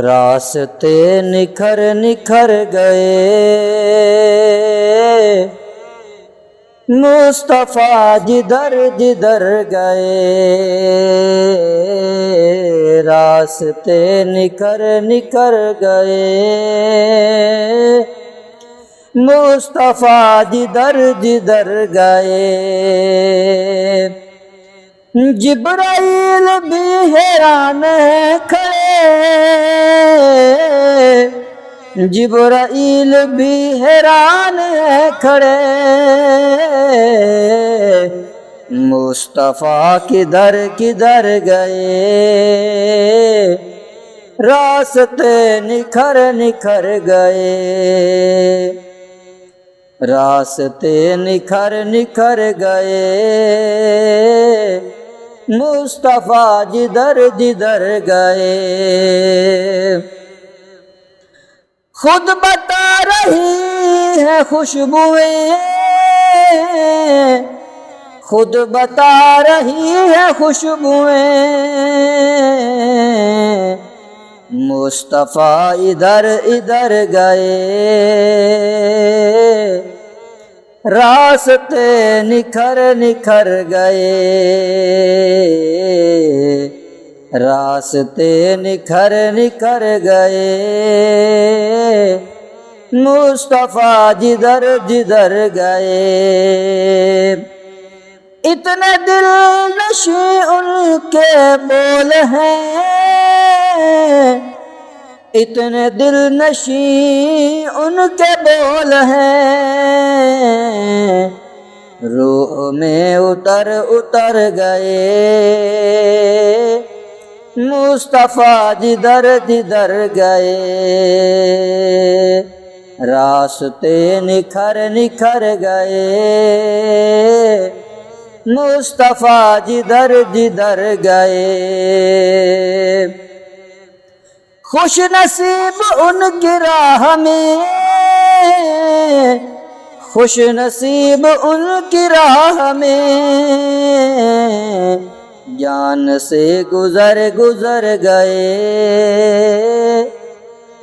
راستے نکھر نکھر گئے، مصطفیٰ جدھر جدھر گئے، راستے نکھر نکھر گئے، مصطفیٰ جدھر جدھر گئے۔ جبرائیل بھی حیران ہے کھڑے، جبرائیل بھی حیران ہے کھڑے، مصطفیٰ کدھر کدھر گئے، راستے نکھر نکھر گئے، راستے نکھر نکھر گئے، مصطفیٰ جدھر جدھر گئے۔ خود بتا رہی ہے خوشبوئیں، خود بتا رہی ہے خوشبوئیں، مصطفیٰ ادھر ادھر گئے، راستے نکھر نکھر گئے، راستے نکھر نکھر گئے، مصطفیٰ جدھر جدھر گئے۔ اتنے دل نشیں ان کے بول ہیں، اتنے دل نشیں ان کے بول ہیں، روح میں اتر اتر گئے، مصطفیٰ جدھر جدھر گئے، راستے نکھر نکھر گئے، مصطفیٰ جدھر جدھر گئے۔ خوش نصیب ان کی راہ میں، خوش نصیب ان کی راہ میں، جان سے گزر گزر گئے،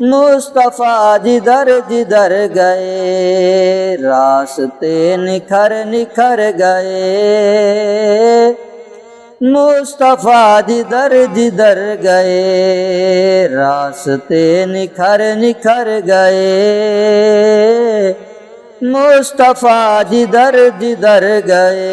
مصطفیٰ جدھر جدھر گئے، راستے نکھر نکھر گئے، مصطفیٰ جدھر جدھر گئے، راستے نکھر نکھر گئے، مصطفیٰ جدھر جدھر گئے۔